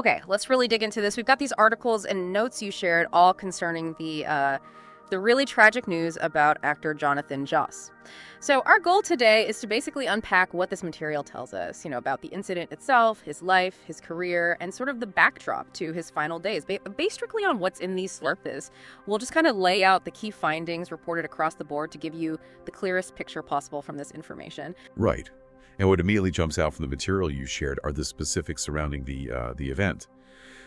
Okay, let's really dig into this. We've got these articles and notes you shared all concerning the really tragic news about actor Jonathan Joss. So our goal today is to basically unpack what this material tells us, about the incident itself, his life, his career, and sort of the backdrop to his final days. Based strictly on what's in these sources, we'll just kind of lay out the key findings reported across the board to give you the clearest picture possible from this information. Right. And what immediately jumps out from the material you shared are the specifics surrounding the event.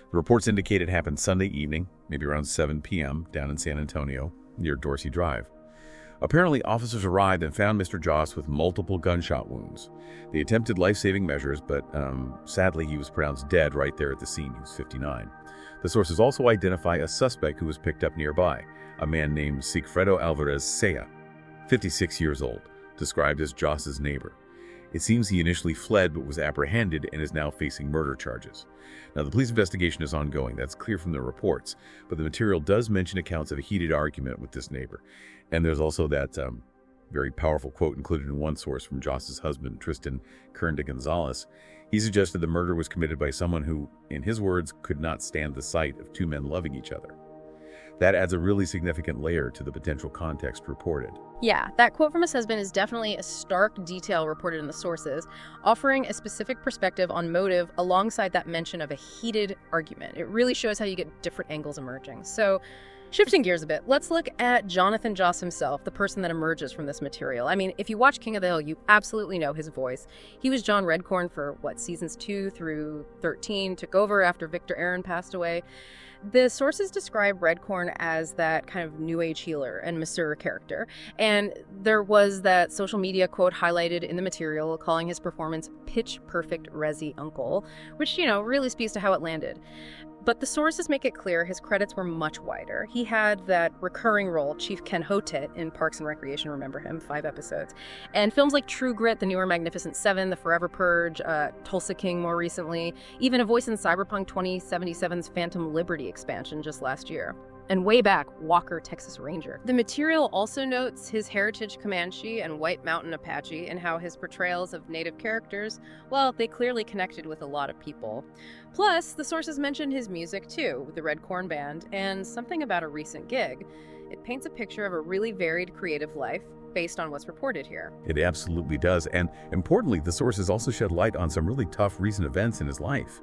The reports indicate it happened Sunday evening, maybe around 7 p.m., down in San Antonio, near Dorsey Drive. Apparently, officers arrived and found Mr. Joss with multiple gunshot wounds. They attempted life-saving measures, but sadly, he was pronounced dead right there at the scene. He was 59. The sources also identify a suspect who was picked up nearby, a man named Sigfredo Alvarez Sea, 56 years old, described as Joss's neighbor. It seems he initially fled but was apprehended and is now facing murder charges. Now, the police investigation is ongoing. That's clear from the reports. But the material does mention accounts of a heated argument with this neighbor. And there's also that very powerful quote included in one source from Joss's husband, Tristan Kern de Gonzalez. He suggested the murder was committed by someone who, in his words, could not stand the sight of two men loving each other. That adds a really significant layer to the potential context reported. Yeah, that quote from his husband is definitely a stark detail reported in the sources, offering a specific perspective on motive alongside that mention of a heated argument. It really shows how you get different angles emerging. So, shifting gears a bit, let's look at Jonathan Joss himself, the person that emerges from this material. I mean, if you watch King of the Hill, you absolutely know his voice. He was John Redcorn for, seasons 2 through 13, took over after Victor Aaron passed away. The sources describe Redcorn as that kind of new age healer and masseur character. And there was that social media quote highlighted in the material calling his performance pitch perfect Resi uncle, which, really speaks to how it landed. But the sources make it clear his credits were much wider. He had that recurring role, Chief Ken Hotet, in Parks and Recreation, remember him, 5 episodes. And films like True Grit, The Newer Magnificent Seven, The Forever Purge, Tulsa King more recently, even a voice in Cyberpunk 2077's Phantom Liberty expansion just last year. And way back, Walker, Texas Ranger. The material also notes his heritage Comanche and White Mountain Apache and how his portrayals of native characters, they clearly connected with a lot of people. Plus, the sources mention his music too, with the Redcorn Band, and something about a recent gig. It paints a picture of a really varied creative life based on what's reported here. It absolutely does. And importantly, the sources also shed light on some really tough recent events in his life.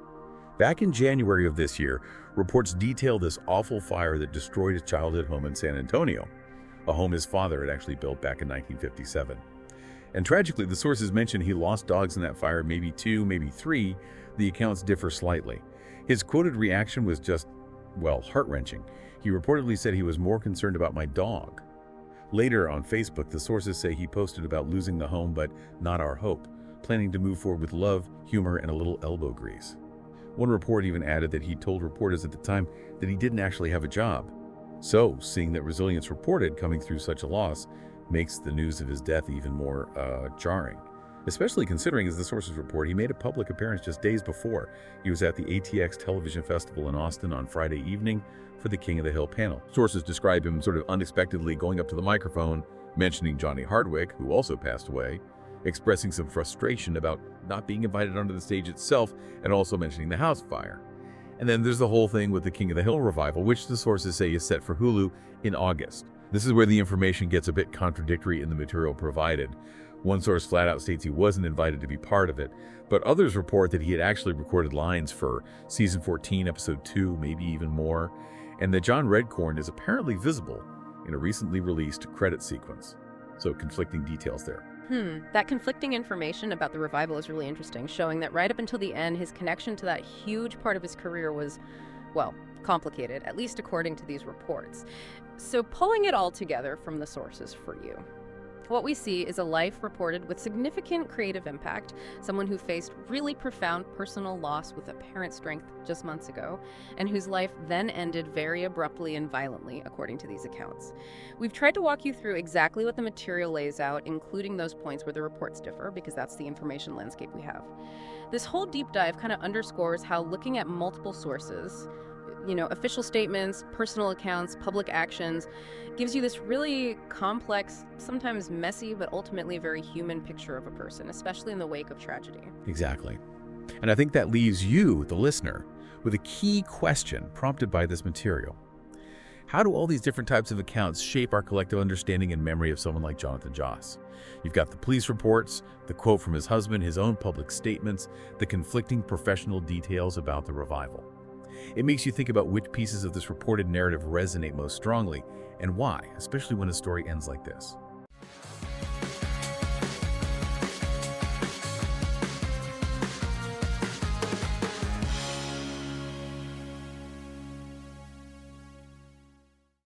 Back in January of this year, reports detail this awful fire that destroyed his childhood home in San Antonio, a home his father had actually built back in 1957. And tragically, the sources mention he lost dogs in that fire, maybe 2, maybe 3. The accounts differ slightly. His quoted reaction was just, heart-wrenching. He reportedly said he was more concerned about my dog. Later on Facebook, the sources say he posted about losing the home, but not our hope, planning to move forward with love, humor, and a little elbow grease. One report even added that he told reporters at the time that he didn't actually have a job. So, seeing that resilience reported coming through such a loss makes the news of his death even more jarring. Especially considering, as the sources report, he made a public appearance just days before. He was at the ATX Television Festival in Austin on Friday evening for the King of the Hill panel. Sources describe him sort of unexpectedly going up to the microphone, mentioning Johnny Hardwick, who also passed away, expressing some frustration about not being invited onto the stage itself, and also mentioning the house fire. And then there's the whole thing with the King of the Hill revival, which the sources say is set for Hulu in August. This is where the information gets a bit contradictory in the material provided. One source flat out states he wasn't invited to be part of it, but others report that he had actually recorded lines for season 14, episode 2, maybe even more, and that John Redcorn is apparently visible in a recently released credit sequence. So conflicting details there. That conflicting information about the revival is really interesting, showing that right up until the end, his connection to that huge part of his career was, complicated, at least according to these reports. So pulling it all together from the sources for you, what we see is a life reported with significant creative impact, someone who faced really profound personal loss with apparent strength just months ago, and whose life then ended very abruptly and violently, according to these accounts. We've tried to walk you through exactly what the material lays out, including those points where the reports differ, because that's the information landscape we have. This whole deep dive kind of underscores how looking at multiple sources, official statements, personal accounts, public actions, gives you this really complex, sometimes messy, but ultimately very human picture of a person, especially in the wake of tragedy. Exactly. And I think that leaves you, the listener, with a key question prompted by this material. How do all these different types of accounts shape our collective understanding and memory of someone like Jonathan Joss? You've got the police reports, the quote from his husband, his own public statements, the conflicting professional details about the revival. It makes you think about which pieces of this reported narrative resonate most strongly and why, especially when a story ends like this.